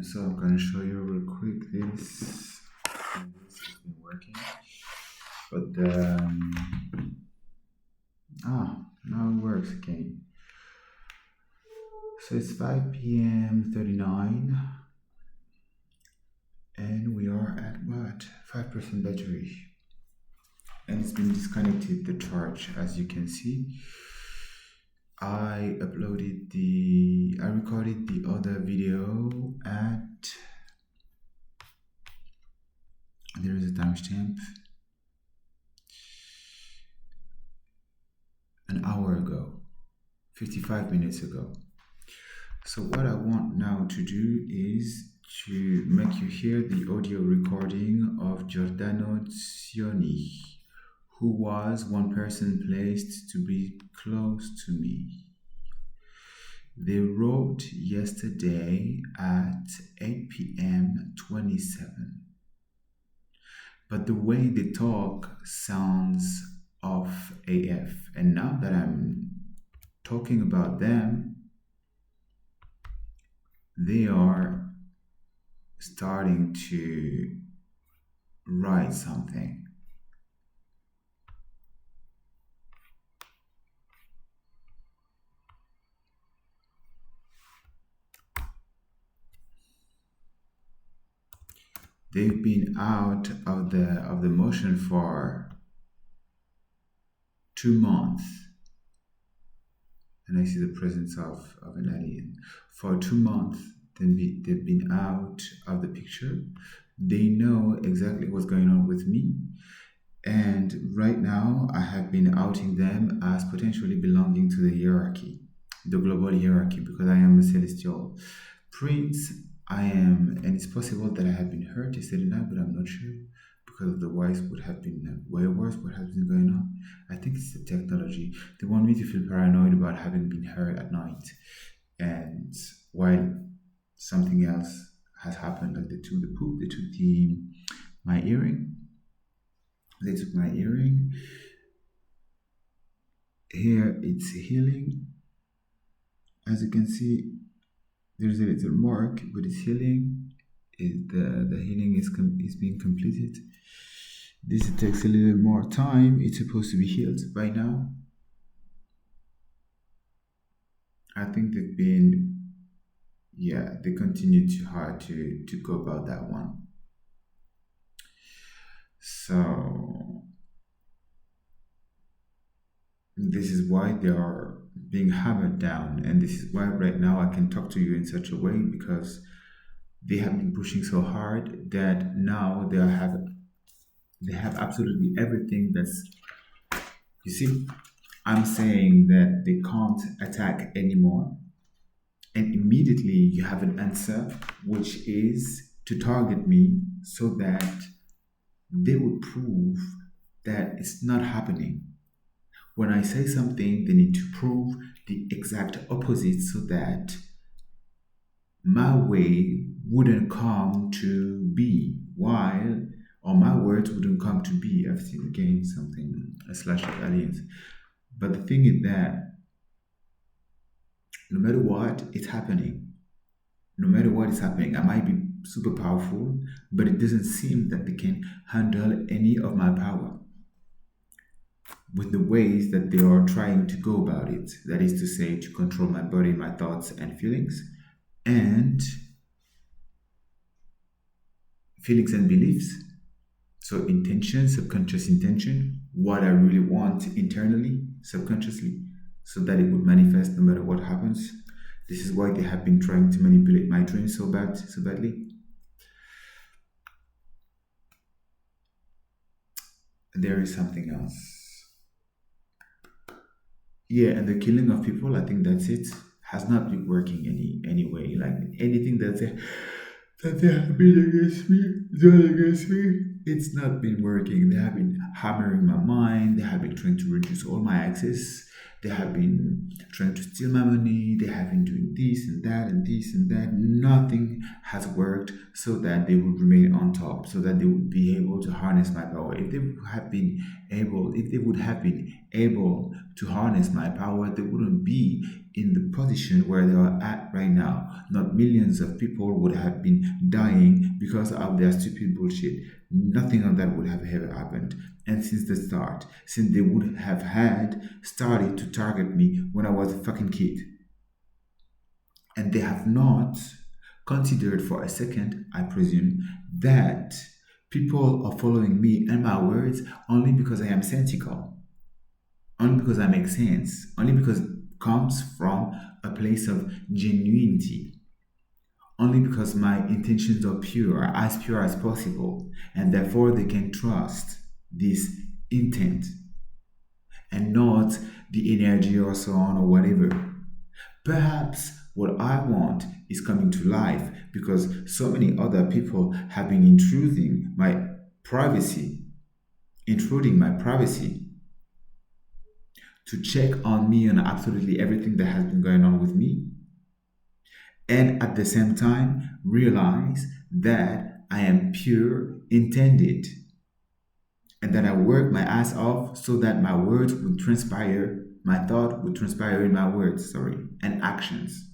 So I'm gonna show you real quick this. And this has been working, but now it works again. So it's 5 p.m. 39, and we are at what 5% battery, and it's been disconnected the charge as you can see. I recorded the other video at, there is a timestamp, an hour ago, 55 minutes ago. So what I want now to do is to make you hear the audio recording of Giordano Zioni, who was one person placed to be close to me. They wrote yesterday at 8 p.m. 27. But the way they talk sounds off AF. And now that I'm talking about them, they are starting to write something. They've been out of the motion for 2 months, and I see the presence of an alien. For 2 months, they've been out of the picture. They know exactly what's going on with me. And right now, I have been outing them as potentially belonging to the hierarchy, the global hierarchy, because I am a celestial prince. I am, and it's possible that I have been hurt yesterday night, but I'm not sure because otherwise would have been way worse. What has been going on? I think it's the technology. They want me to feel paranoid about having been hurt at night, and while something else has happened, like they took my earring. They took my earring. Here it's healing. As you can see, there's a little mark, but it's healing. The healing is being completed. This takes a little more time. It's supposed to be healed by now. I think they've been, yeah, they continue too hard to go about that one. So this is why they are being hammered down, and this is why right now I can talk to you in such a way, because they have been pushing so hard that now they have absolutely everything. That's, you see, I'm saying that they can't attack anymore, and immediately you have an answer, which is to target me so that they would prove that it's not happening. When I say something, they need to prove the exact opposite so that my way wouldn't come to be, while, or my words wouldn't come to be. I've seen again something, a slash of aliens. But the thing is that no matter what, it's happening. No matter what is happening, I might be super powerful, but it doesn't seem that they can handle any of my power with the ways that they are trying to go about it. That is to say, to control my body, my thoughts, and and feelings and beliefs. So intention, subconscious intention, what I really want internally, subconsciously, so that it would manifest no matter what happens. This is why they have been trying to manipulate my dreams so badly. There is something else. Yeah, and the killing of people, I think that's it. Has not been working anyway. Like anything that they have been against me, done against me, it's not been working. They have been hammering my mind. They have been trying to reduce all my access. They have been trying to steal my money. They have been doing this and that and this and that. Nothing has worked so that they would remain on top, so that they would be able to harness my power. If they would have been able to harness my power, they wouldn't be in the position where they are at right now, not millions of people would have been dying because of their stupid bullshit. Nothing of that would have ever happened. And since the start, since they would have had started to target me when I was a fucking kid, and they have not considered for a second, I presume, that people are following me and my words only because I am sensical, only because I make sense, only because it comes from a place of genuinity, only because my intentions are pure as possible, and therefore they can trust this intent and not the energy or so on or whatever. Perhaps what I want is coming to life because so many other people have been privacy, intruding my privacy to check on me on absolutely everything that has been going on with me, and at the same time realize that I am pure intended and that I work my ass off so that my words would transpire, my thought would transpire in my words, sorry, and actions.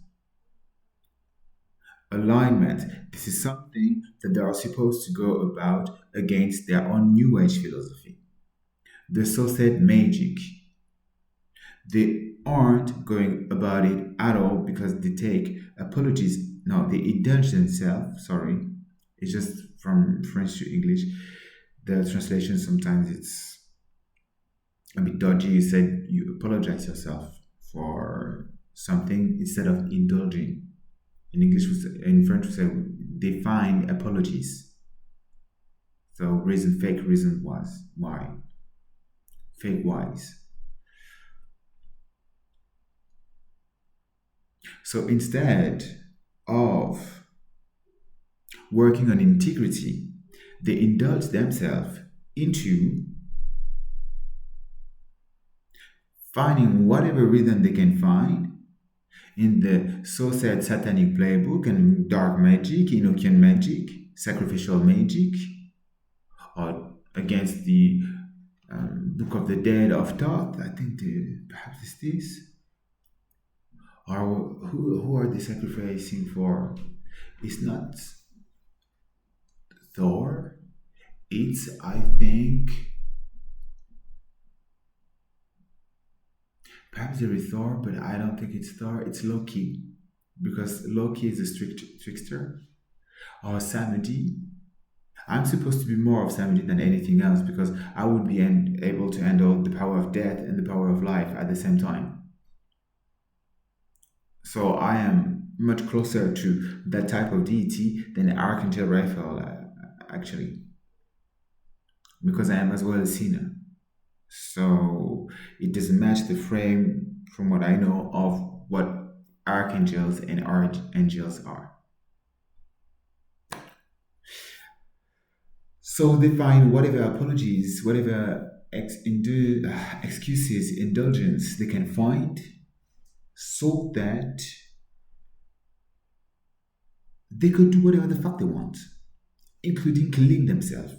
Alignment. This is something that they are supposed to go about against their own New Age philosophy. The so-said magic. They aren't going about it at all because they take apologies. No, they indulge themselves. Sorry, it's just from French to English. The translation sometimes it's a bit dodgy. You said you apologize yourself for something instead of indulging. In English, in French, we say they find apologies. So fake reason was why, fake wise. So instead of working on integrity, they indulge themselves into finding whatever reason they can find in the so-said satanic playbook and dark magic, Enochian magic, sacrificial magic, or against the Book of the Dead of Thoth. I think perhaps it's this. Or who are they sacrificing for? It's not Thor. It's, I think, perhaps there is Thor, but I don't think it's Thor. It's Loki, because Loki is a strict trickster. Or Samedi. I'm supposed to be more of Samedi than anything else because I would be able to handle the power of death and the power of life at the same time. So I am much closer to that type of deity than Archangel Raphael, actually, because I am as well a sinner. So it doesn't match the frame from what I know of what archangels and archangels are. So they find whatever apologies, whatever excuses, indulgence they can find so that they could do whatever the fuck they want, including killing themselves,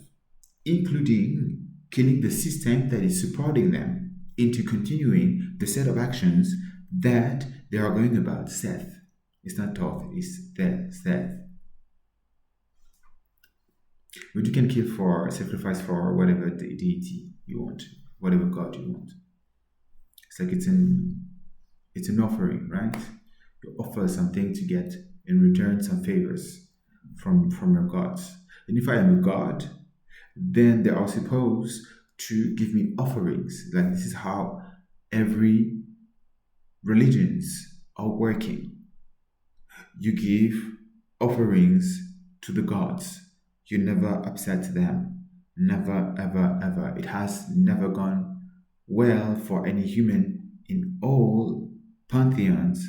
including killing the system that is supporting them into continuing the set of actions that they are going about. Seth. It's not Thoth, it's Seth. But you can kill for, sacrifice for whatever deity you want, whatever god you want. It's like it's an offering, right? You offer something to get in return some favors from your gods. And if I am a god, then they are supposed to give me offerings. Like this is how every religions are working. You give offerings to the gods. You never upset them. Never, ever, ever. It has never gone well for any human in all pantheons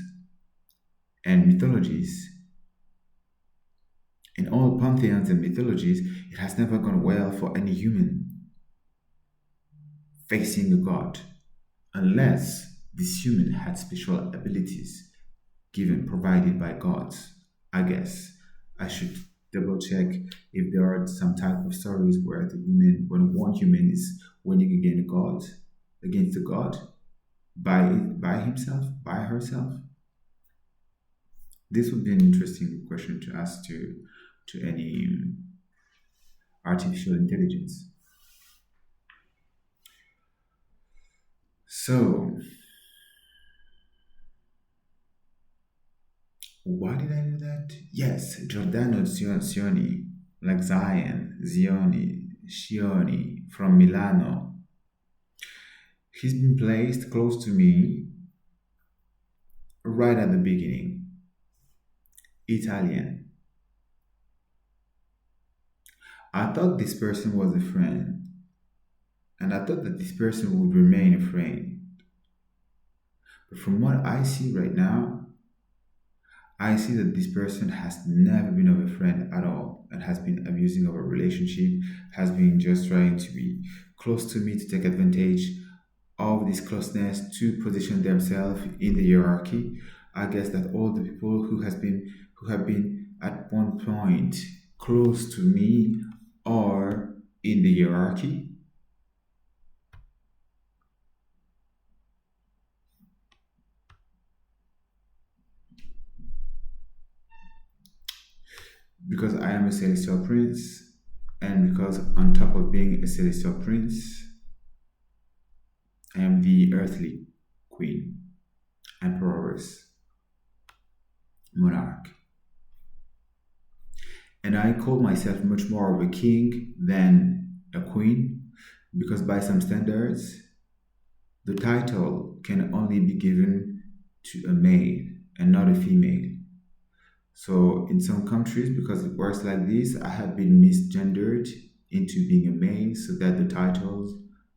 and mythologies. In all pantheons and mythologies, it has never gone well for any human facing a god, unless this human had special abilities provided by gods. I guess I should double check if there are some type of stories where when one human is winning against a god, by himself, by herself? This would be an interesting question to ask to any artificial intelligence. So, why did I do that? Yes, Giordano Sioni, like Zion, Zioni, Scioni from Milano. He's been placed close to me right at the beginning. Italian. I thought this person was a friend, and I thought that this person would remain a friend. But from what I see right now, I see that this person has never been of a friend at all and has been abusing of a relationship, has been just trying to be close to me to take advantage of this closeness to position themselves in the hierarchy. I guess that all the people who have been at one point close to me are in the hierarchy because I am a celestial prince, and because on top of being a celestial prince, I am the earthly queen, emperoress, monarch. And I call myself much more of a king than a queen because, by some standards, the title can only be given to a male and not a female. So, in some countries, because it works like this, I have been misgendered into being a male so that the titles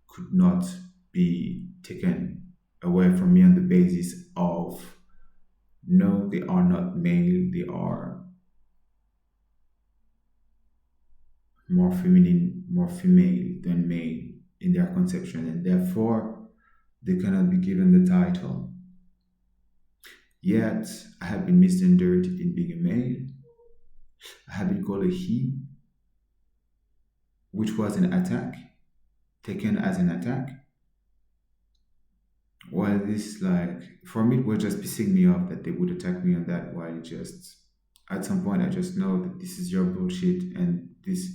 could not be taken away from me on the basis of no, they are not male, they are more feminine, more female than male in their conception, and therefore they cannot be given the title. Yet, I have been misgendered in being a male. I have been called a he, which was an attack, taken as an attack. While this, like, for me, it was just pissing me off that they would attack me on that. While just at some point, I just know that this is your bullshit, and this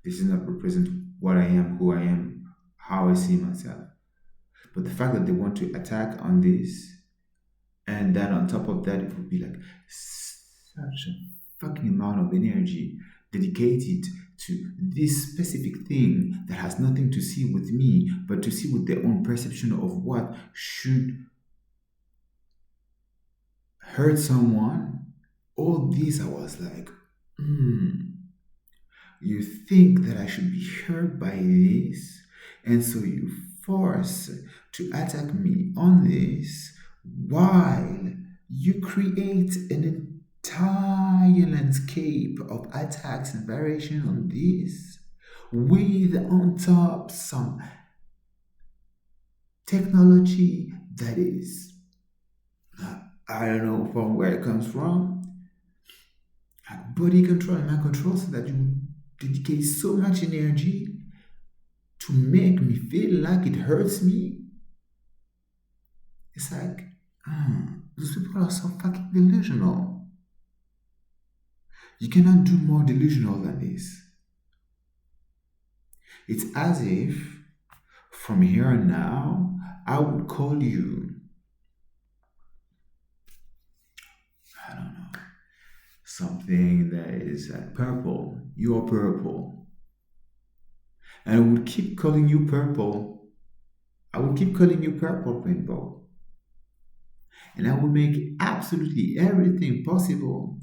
is not represent what I am, who I am, how I see myself. But the fact that they want to attack on this, and then on top of that, it would be like such a fucking amount of energy dedicated to this specific thing that has nothing to see with me, but to see with their own perception of what should hurt someone. All this, I was like, you think that I should be hurt by this, and so you force to attack me on this while you create an entire landscape of attacks and variation on this with on top some technology that is I don't know from where it comes from, like body control and mind control, so that you dedicate so much energy to make me feel like it hurts me. It's like, those people are so fucking delusional. You cannot do more delusional than this. It's as if from here on now, I would call you, I don't know, something that is like purple. You're purple. And I would keep calling you purple. I would keep calling you purple rainbow. And I would make absolutely everything possible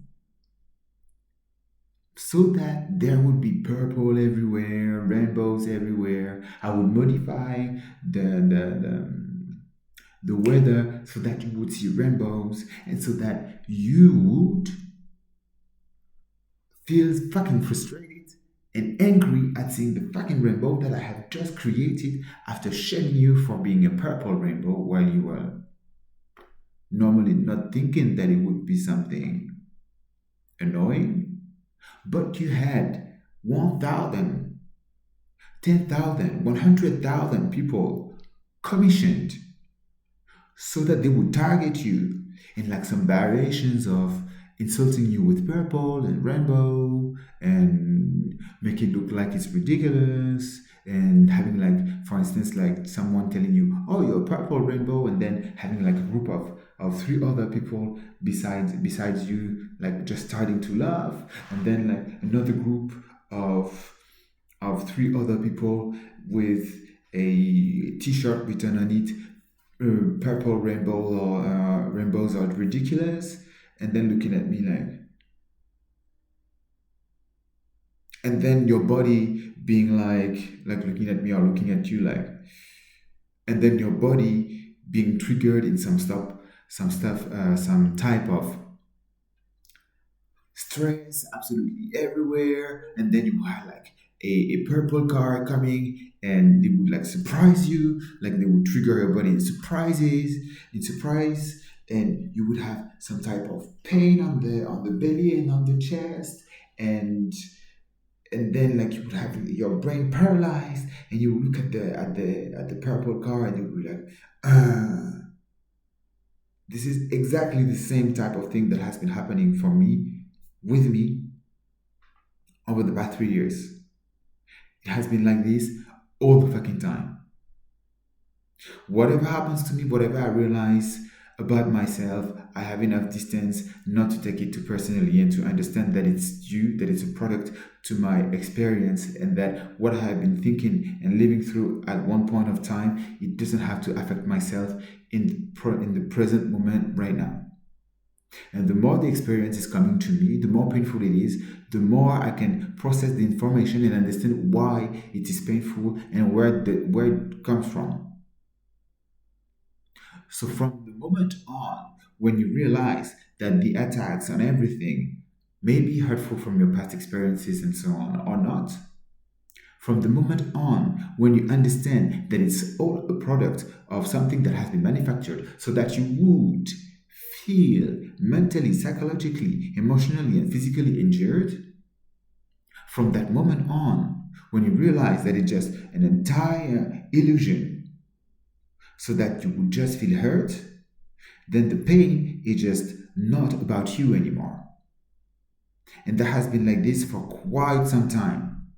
so that there would be purple everywhere, rainbows everywhere. I would modify the weather so that you would see rainbows and so that you would feel fucking frustrated and angry at seeing the fucking rainbow that I have just created after shaming you for being a purple rainbow while you were normally not thinking that it would be something annoying. But you had 1,000, 10,000, 100,000 people commissioned so that they would target you in like some variations of insulting you with purple and rainbow and make it look like it's ridiculous and having like for instance like someone telling you oh you're purple rainbow and then having like a group of three other people besides you like just starting to laugh and then like another group of three other people with a t-shirt written on it purple rainbow or rainbows are ridiculous and then looking at me like and then your body being like looking at me or looking at you like and then your body being triggered in some type of stress absolutely everywhere and then you had like a purple car coming and they would like surprise you like they would trigger your body in surprise and you would have some type of pain on the belly and on the chest and then like you would have your brain paralyzed and you would look at the purple car and you would be like this is exactly the same type of thing that has been happening for me with me over the past 3 years. It has been like this all the fucking time. Whatever happens to me, whatever I realize about myself, I have enough distance not to take it too personally and to understand that it's due, that it's a product to my experience, and that what I have been thinking and living through at one point of time, it doesn't have to affect myself in the present moment right now. And the more the experience is coming to me, the more painful it is, the more I can process the information and understand why it is painful and where it comes from. So from the moment on, when you realize that the attacks on everything may be hurtful from your past experiences and so on or not, from the moment on, when you understand that it's all a product of something that has been manufactured so that you would feel mentally, psychologically, emotionally, and physically injured, from that moment on, when you realize that it's just an entire illusion so that you would just feel hurt, then the pain is just not about you anymore. And that has been like this for quite some time.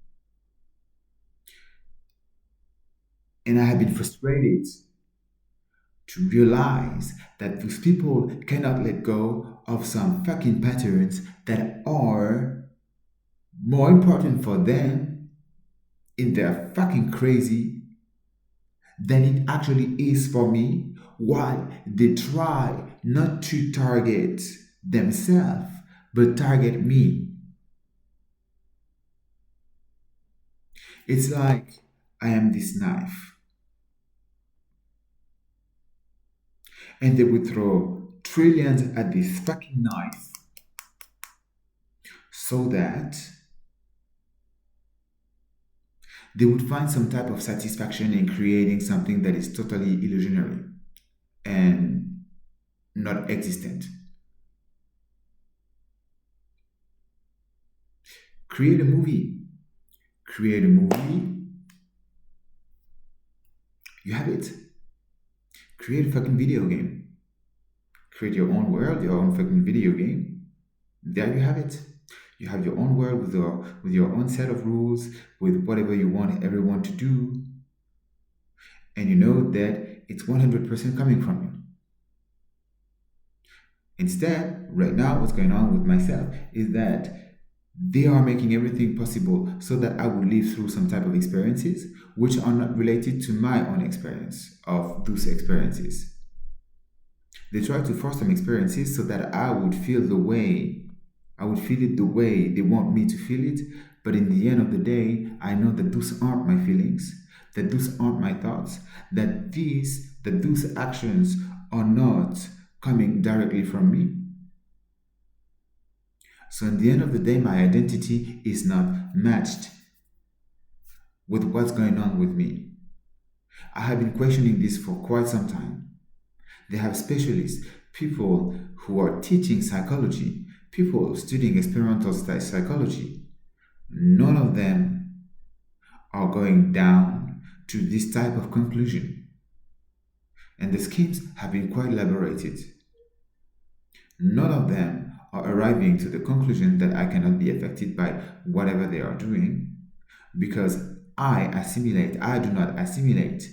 And I have been frustrated to realize that those people cannot let go of some fucking patterns that are more important for them in their fucking crazy than it actually is for me, while they try not to target themselves but target me. It's like I am this knife, and they would throw trillions at this fucking knife so that they would find some type of satisfaction in creating something that is totally illusionary and not existent. Create a movie. Create a movie. You have it. Create a fucking video game. Create your own world, your own fucking video game. There you have it. You have your own world with your own set of rules, with whatever you want everyone to do, and you know that it's 100% coming from you. Instead, right now, what's going on with myself is that they are making everything possible so that I will live through some type of experiences which are not related to my own experience of those experiences. They try to force some experiences so that I would feel it the way they want me to feel it. But in the end of the day, I know that those aren't my feelings, that those aren't my thoughts, that those actions are not coming directly from me. So in the end of the day, my identity is not matched with what's going on with me. I have been questioning this for quite some time. They have specialists, people who are teaching psychology, people studying experimental psychology. None of them are going down to this type of conclusion. and the schemes have been quite elaborated. None of them are arriving to the conclusion that I cannot be affected by whatever they are doing because I do not assimilate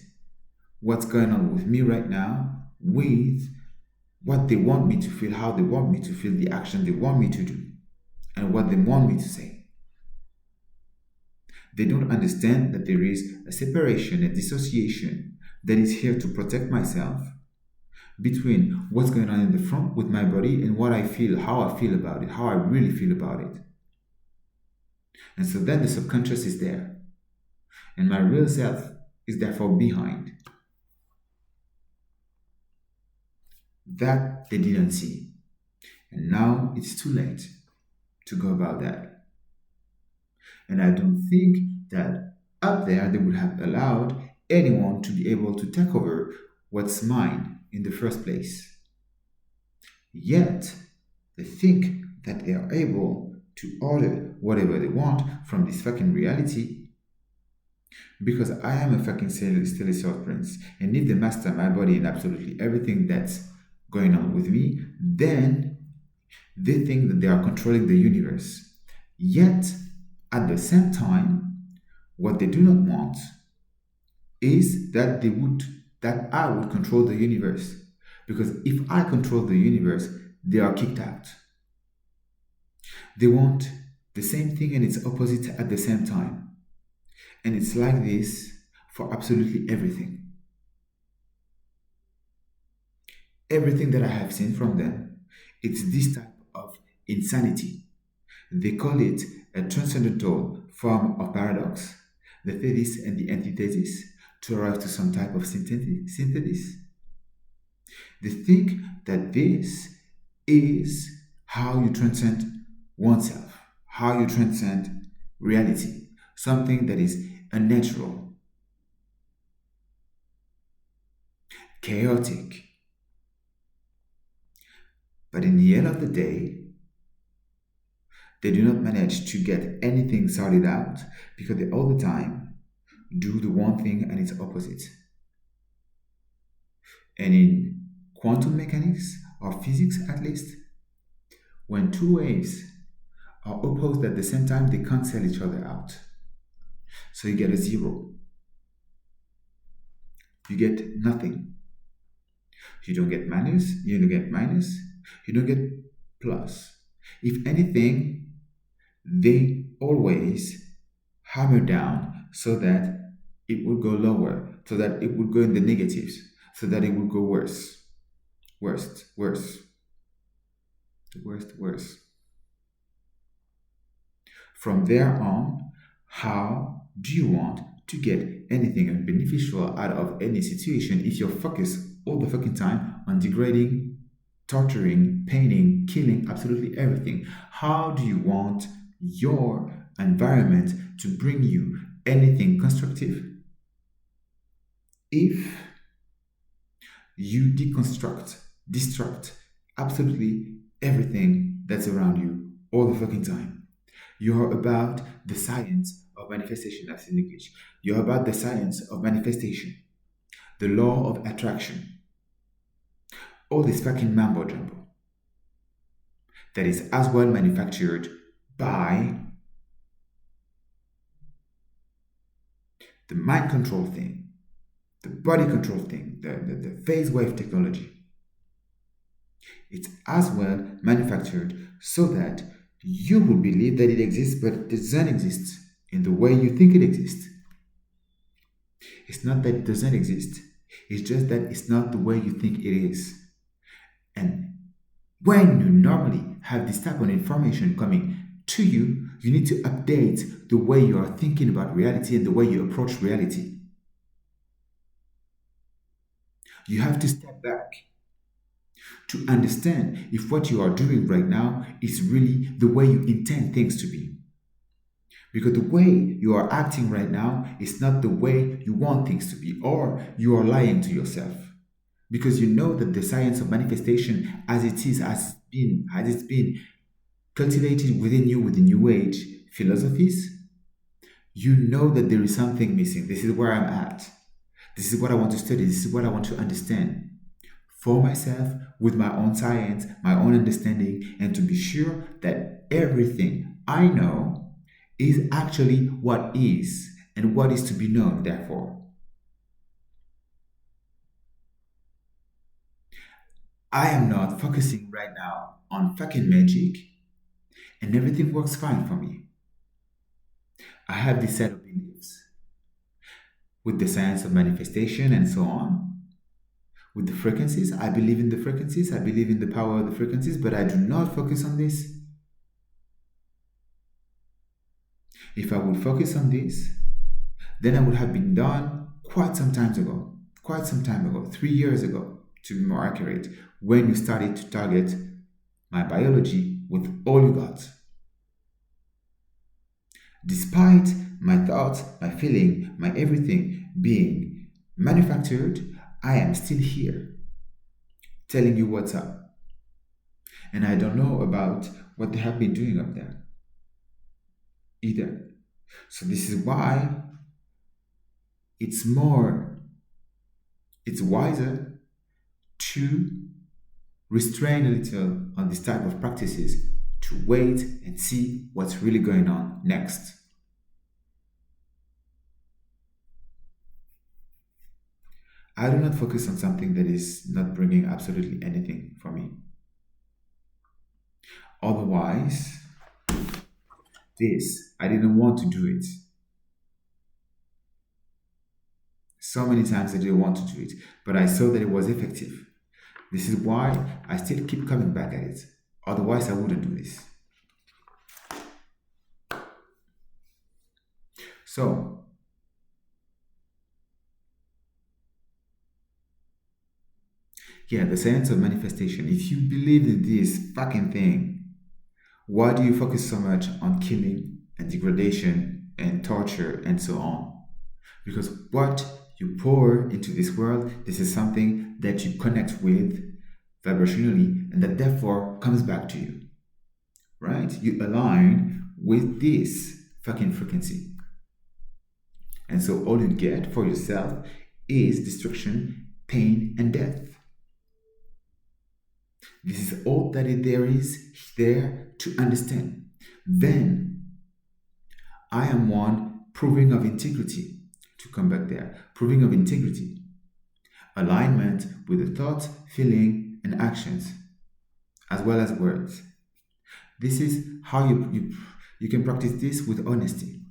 what's going on with me right now with what they want me to feel, how they want me to feel, the action they want me to do, and what they want me to say. They don't understand that there is a separation, a dissociation that is here to protect myself between what's going on in the front with my body and what I feel, how I feel about it, how I really feel about it. And so then the subconscious is there, and my real self is therefore behind. That they didn't see. And now it's too late to go about that. And I don't think that up there they would have allowed anyone to be able to take over what's mine in the first place. Yet, they think that they are able to order whatever they want from this fucking reality because I am a fucking celestial prince. And if they master my body and absolutely everything that's going on with me, then they think that they are controlling the universe. Yet, at the same time, what they do not want is that I would control the universe. Because if I control the universe, they are kicked out. They want the same thing and its opposite at the same time. And it's like this for absolutely everything. Everything that I have seen from them, it's this type of insanity. They call it a transcendental form of paradox, the thesis and the antithesis, to arrive to some type of synthesis. They think that this is how you transcend oneself, how you transcend reality, something that is unnatural, chaotic. But in the end of the day, they do not manage to get anything sorted out because they all the time do the one thing and its opposite. And in quantum mechanics, or physics at least, when two waves are opposed at the same time, they cancel each other out. So you get a zero. You get nothing. You don't get minus, you don't get minus, you don't get plus. If anything, they always hammer down so that it would go lower, so that it would go in the negatives, so that it would go worse. Worst, worse. The worst, worse. From there on, how do you want to get anything beneficial out of any situation if you're focused all the fucking time on degrading, torturing, paining, killing absolutely everything? How do you want your environment to bring you anything constructive if you destruct absolutely everything that's around you all the fucking time? You're about the science of manifestation, as in English. You're about the science of manifestation, the law of attraction. All this fucking mambo jumbo that is as well manufactured by the mind control thing, the body control thing, the phase wave technology. It's as well manufactured so that you will believe that it exists, but it doesn't exist in the way you think it exists. It's not that it doesn't exist, it's just that it's not the way you think it is. And when you normally have this type of information coming to you, you need to update the way you are thinking about reality and the way you approach reality. You have to step back to understand if what you are doing right now is really the way you intend things to be. Because the way you are acting right now is not the way you want things to be, or you are lying to yourself. Because you know that the science of manifestation, as it's been cultivated within you with the New Age philosophies, you know that there is something missing. This is where I'm at. This is what I want to study. This is what I want to understand for myself with my own science, my own understanding, and to be sure that everything I know is actually what is and what is to be known, therefore. I am not focusing right now on fucking magic and everything works fine for me. I have this set of beliefs with the science of manifestation and so on. With the frequencies, I believe in the frequencies, I believe in the power of the frequencies, but I do not focus on this. If I would focus on this, then I would have been done quite some time ago, 3 years ago, to be more accurate, when you started to target my biology with all you got. Despite my thoughts, my feeling, my everything being manufactured, I am still here telling you what's up. And I don't know about what they have been doing up there either. So this is why it's more, it's wiser to restrain a little on this type of practices to wait and see what's really going on next. I do not focus on something that is not bringing absolutely anything for me. Otherwise, this, I didn't want to do it. So many times I didn't want to do it, but I saw that it was effective. This is why I still keep coming back at it. Otherwise, I wouldn't do this. So, yeah, the science of manifestation. If you believe in this fucking thing, why do you focus so much on killing and degradation and torture and so on? Because what you pour into this world, this is something that you connect with vibrationally and that therefore comes back to you, right? You align with this fucking frequency. And so all you get for yourself is destruction, pain, and death. This is all that there is there to understand. Then I am one proving of integrity, to come back there, proving of integrity, alignment with the thoughts, feeling, and actions, as well as words. This is how you can practice this with honesty.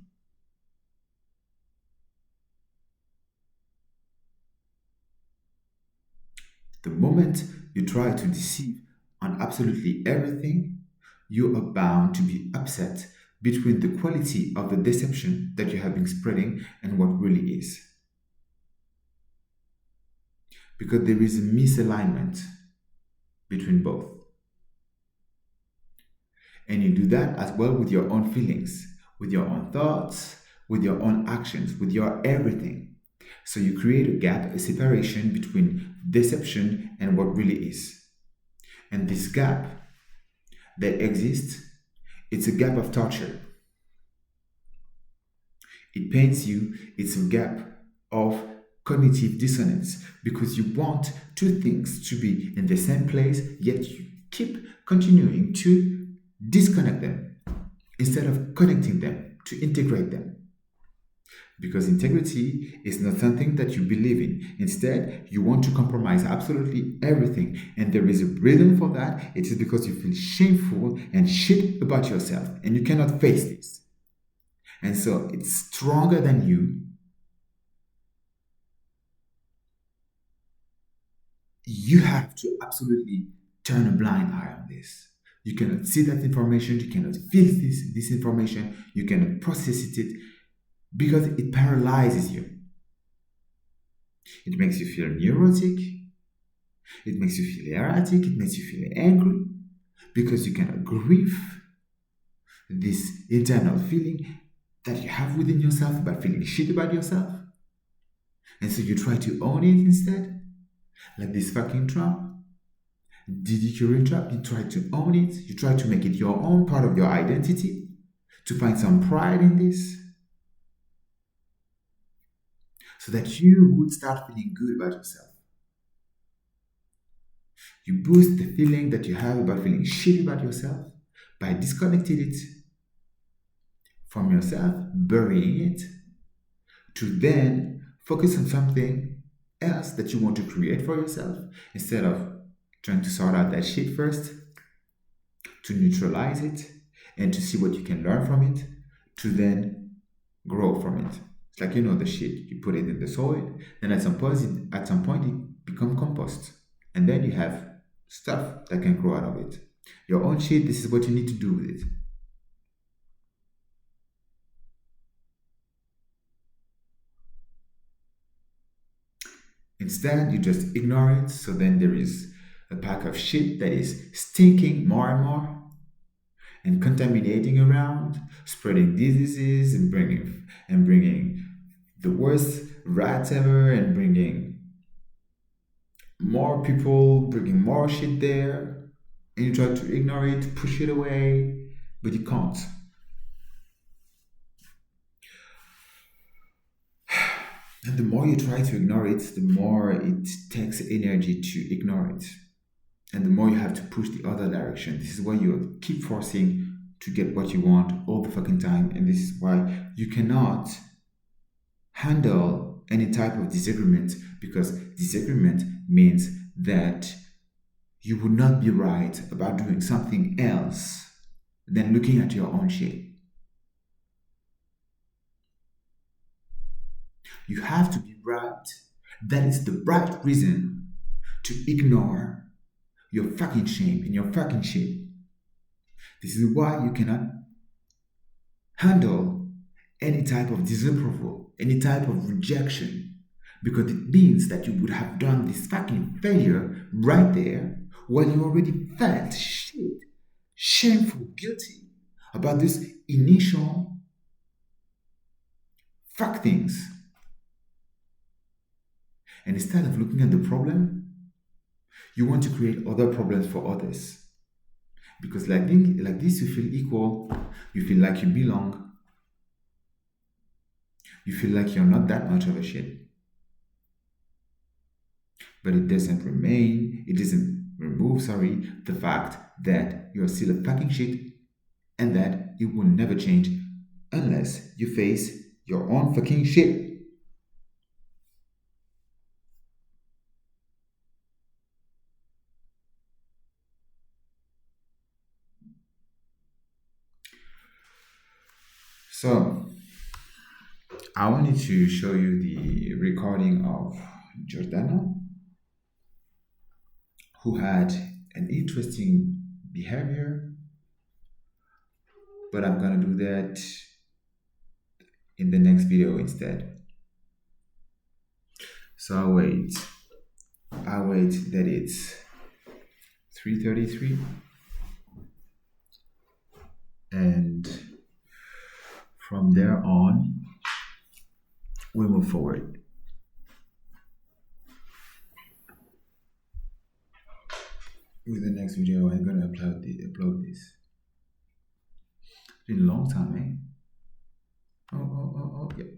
The moment you try to deceive on absolutely everything, you are bound to be upset between the quality of the deception that you have been spreading and what really is. Because there is a misalignment between both. And you do that as well with your own feelings, with your own thoughts, with your own actions, with your everything. So you create a gap, a separation between deception and what really is. And this gap that exists, it's a gap of torture. It pains you, it's a gap of cognitive dissonance because you want two things to be in the same place, yet you keep continuing to disconnect them instead of connecting them, to integrate them. Because integrity is not something that you believe in. Instead, you want to compromise absolutely everything. And there is a reason for that. It is because you feel shameful and shit about yourself. And you cannot face this. And so it's stronger than you. You have to absolutely turn a blind eye on this. You cannot see that information. You cannot feel this information. You cannot process it because it paralyzes you. It makes you feel neurotic. It makes you feel erratic. It makes you feel angry because you cannot grieve this internal feeling that you have within yourself about feeling shit about yourself. And so you try to own it instead. Like this fucking trap. DDQ trap. You try to own it. You try to make it your own part of your identity. To find some pride in this. so that you would start feeling good about yourself. You boost the feeling that you have about feeling shitty about yourself by disconnecting it from yourself, burying it, to then focus on something else that you want to create for yourself instead of trying to sort out that shit first, to neutralize it, and to see what you can learn from it, to then grow from it. It's like the shit. You put it in the soil, then at some point it become compost. And then you have stuff that can grow out of it. Your own shit, this is what you need to do with it. Instead, you just ignore it, so then there is a pack of shit that is stinking more and more and contaminating around, spreading diseases and bringing the worst rats ever and bringing more people, bringing more shit there. And you try to ignore it, push it away, but you can't. And the more you try to ignore it, the more it takes energy to ignore it. And the more you have to push the other direction. This is why you keep forcing to get what you want all the fucking time. And this is why you cannot handle any type of disagreement, because disagreement means that you would not be right about doing something else than looking at your own shit. You have to be right. That is the right reason to ignore your fucking shame and your fucking shit. This is why you cannot handle any type of disapproval, any type of rejection, because it means that you would have done this fucking failure right there while you already felt shit, shameful, guilty about this initial fuck things. And instead of looking at the problem, you want to create other problems for others. Because like this, you feel equal, you feel like you belong, you feel like you're not that much of a shit. But it doesn't remove, sorry, the fact that you're still a fucking shit and that it will never change unless you face your own fucking shit. So, I wanted to show you the recording of Giordano, who had an interesting behavior, but I'm gonna do that in the next video instead. So I wait that it's 3:33, and from there on we move forward. With the next video, I'm gonna upload this. It's been a long time, eh? Oh, yeah.